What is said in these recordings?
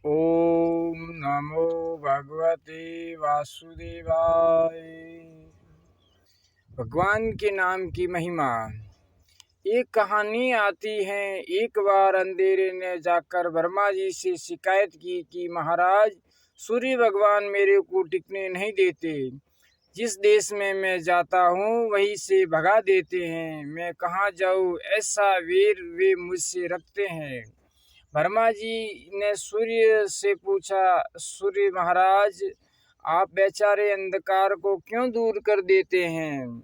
ओम नमो भगवते वासुदेवाय। भगवान के नाम की महिमा। एक कहानी आती है, एक बार अंधेरे ने जाकर ब्रह्मा जी से शिकायत की कि महाराज, सूर्य भगवान मेरे को टिकने नहीं देते। जिस देश में मैं जाता हूँ वहीं से भगा देते हैं। मैं कहाँ जाऊँ, ऐसा वेर वे मुझसे रखते हैं। ब्रह्मा जी ने सूर्य से पूछा, सूर्य महाराज, आप बेचारे अंधकार को क्यों दूर कर देते हैं?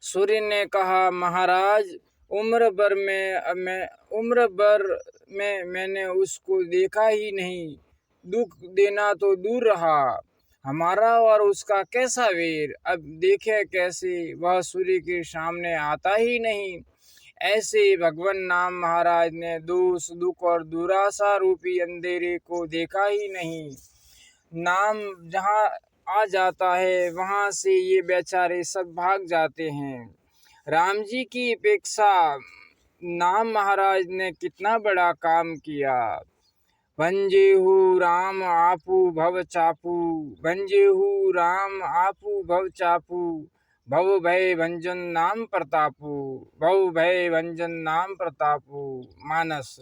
सूर्य ने कहा, महाराज, उम्र भर में मैंने उसको देखा ही नहीं। दुख देना तो दूर रहा, हमारा और उसका कैसा वेर। अब देखे कैसे, वह सूर्य के सामने आता ही नहीं। ऐसे भगवान नाम महाराज ने दोष, दुख और दुराशा रूपी अंधेरे को देखा ही नहीं। नाम जहाँ आ जाता है वहाँ से ये बेचारे सब भाग जाते हैं। राम जी की अपेक्षा नाम महाराज ने कितना बड़ा काम किया। भंजेहु राम आपू भव चापू, भंजेहु राम आपू भव चापू, भव भय भंजन नाम प्रतापू, भव भय भंजन नाम प्रतापू। मानस।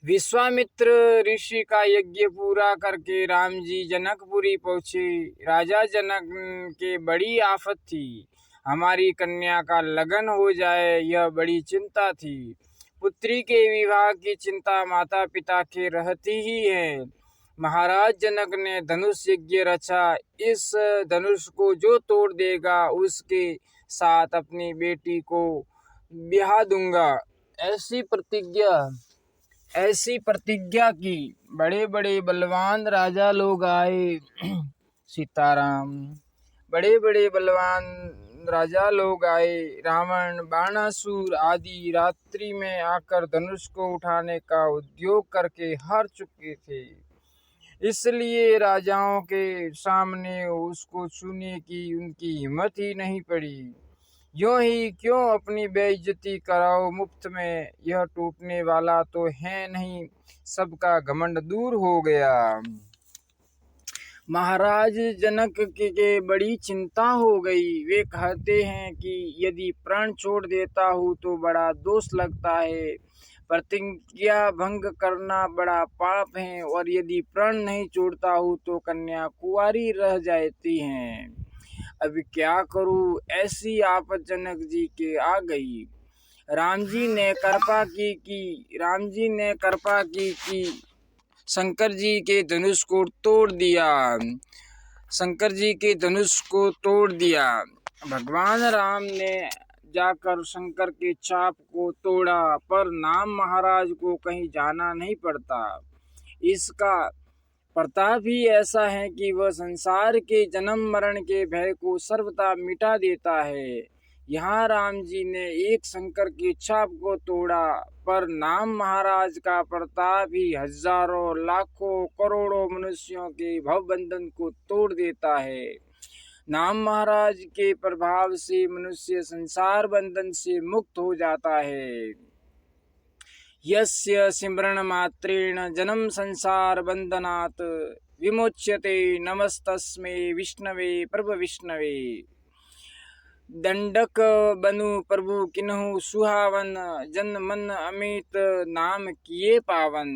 विश्वामित्र ऋषि का यज्ञ पूरा करके राम जी जनकपुरी पहुँचे। राजा जनक के बड़ी आफत थी, हमारी कन्या का लगन हो जाए, यह बड़ी चिंता थी। पुत्री के विवाह की चिंता माता पिता के रहती ही है। महाराज जनक ने धनुष यज्ञ रचा। इस धनुष को जो तोड़ देगा उसके साथ अपनी बेटी को ब्याह दूंगा, ऐसी प्रतिज्ञा की। बड़े बड़े बलवान राजा लोग आए। सीताराम। बड़े बड़े बलवान राजा लोग आए। रावण, बाणासुर आदि रात्रि में आकर धनुष को उठाने का उद्योग करके हार चुके थे। इसलिए राजाओं के सामने उसको छूने की उनकी हिम्मत ही नहीं पड़ी। यूं ही क्यों अपनी बेइज्जती कराओ मुफ्त में, यह टूटने वाला तो है नहीं। सबका घमंड दूर हो गया। महाराज जनक के बड़ी चिंता हो गई। वे कहते हैं कि यदि प्राण छोड़ देता हूँ तो बड़ा दोष लगता है। प्रतिज्ञा भंग करना बड़ा पाप है, और यदि प्राण नहीं छोड़ता हूँ तो कन्या कुंवारी रह जाती हैं। अब क्या करूँ, ऐसी आफत जनक जी के आ गई। राम जी ने कृपा की कि शंकर जी के धनुष को तोड़ दिया। भगवान राम ने जाकर शंकर के चाप को तोड़ा, पर नाम महाराज को कहीं जाना नहीं पड़ता। इसका प्रताप ही ऐसा है कि वह संसार के जन्म मरण के भय को सर्वथा मिटा देता है। यहाँ राम जी ने एक शंकर की छाप को तोड़ा, पर नाम महाराज का प्रताप ही हजारों लाखों करोड़ों मनुष्यों के भवबंधन को तोड़ देता है। नाम महाराज के प्रभाव से मनुष्य संसार बंधन से मुक्त हो जाता है। यस्य सिमरण मात्रेण जन्म संसार बंधनात् विमुच्यते। नमस्तस्मै विष्णवे प्रभ विष्णवे। दंडक बनु प्रभु किन्हु सुहावन, जन मन अमित नाम किए पावन।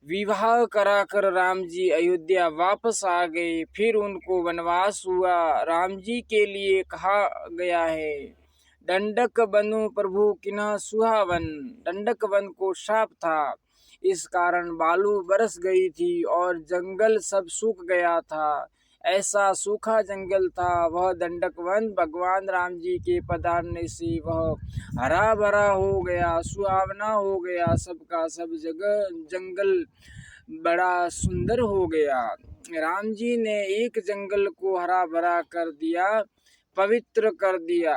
विवाह कराकर राम जी अयोध्या वापस आ गए। फिर उनको वनवास हुआ। राम जी के लिए कहा गया है, दंडक बनु प्रभु किन्ह सुहावन। दंडक वन को शाप था, इस कारण बालू बरस गई थी और जंगल सब सूख गया था। ऐसा सूखा जंगल था वह दंडक वन। भगवान राम जी के पधारने से वह हरा भरा हो गया, सुहावना हो गया। सबका सब जगह जंगल बड़ा सुंदर हो गया। राम जी ने एक जंगल को हरा भरा कर दिया, पवित्र कर दिया,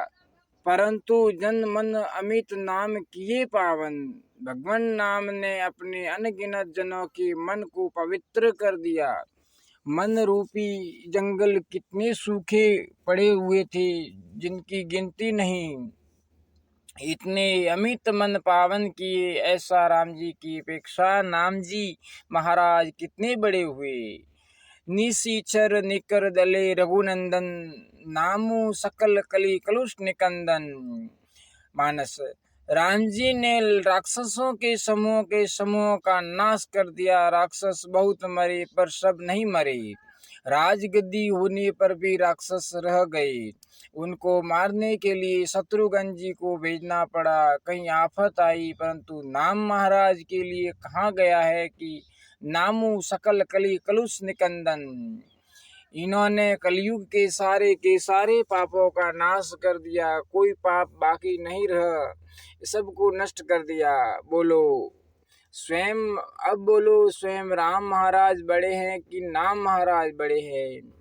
परंतु जन मन अमित नाम किए पावन। भगवान नाम ने अपने अनगिनत जनों के मन को पवित्र कर दिया। मन रूपी जंगल कितने सूखे पड़े हुए थे जिनकी गिनती नहीं। इतने अमित मन पावन किए, ऐसा राम जी की अपेक्षा नाम जी महाराज कितने बड़े हुए। निसीचर निकर दले रघुनंदन, नामू सकल कली कलुष निकंदन। मानस, राम जी ने राक्षसों के समूह का नाश कर दिया। राक्षस बहुत मरे पर सब नहीं मरे। राजगद्दी होने पर भी राक्षस रह गए। उनको मारने के लिए शत्रुघ्न जी को भेजना पड़ा। कहीं आफत आई, परंतु नाम महाराज के लिए कहा गया है कि नामू सकल कली कलुष निकंदन। इन्होंने कलयुग के सारे पापों का नाश कर दिया। कोई पाप बाकी नहीं रहा, सबको नष्ट कर दिया। बोलो स्वयं, अब बोलो स्वयं राम महाराज बड़े हैं कि नाम महाराज बड़े हैं।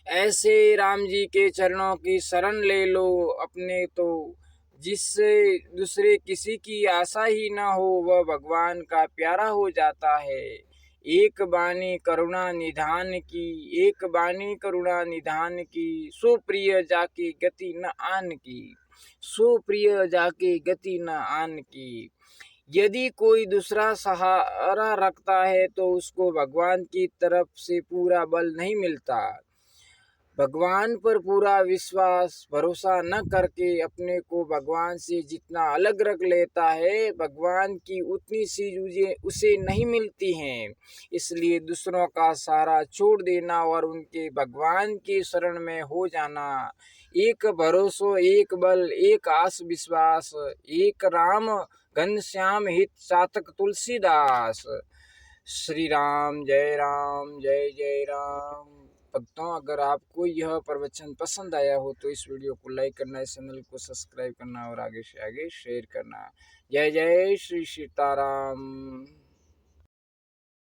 ऐसे राम जी के चरणों की शरण ले लो अपने तो, जिससे दूसरे किसी की आशा ही ना हो, वह भगवान का प्यारा हो जाता है। एक बानी करुणा निधान की, एक बानी करुणा निधान की, सो प्रिय जाके गति न आन की, सो प्रिय जाके गति न आन की। यदि कोई दूसरा सहारा रखता है तो उसको भगवान की तरफ से पूरा बल नहीं मिलता। भगवान पर पूरा विश्वास भरोसा न करके अपने को भगवान से जितना अलग रख लेता है, भगवान की उतनी चीजें उसे नहीं मिलती हैं। इसलिए दूसरों का सहारा छोड़ देना और उनके भगवान की शरण में हो जाना। एक भरोसो, एक बल, एक आस विश्वास, एक राम घनश्याम हित चातक तुलसीदास। श्री राम जय जय राम। भक्तों, अगर आपको यह प्रवचन पसंद आया हो तो इस वीडियो को लाइक करना, इस चैनल को सब्सक्राइब करना और आगे से आगे शेयर करना। जय जय श्री सीताराम।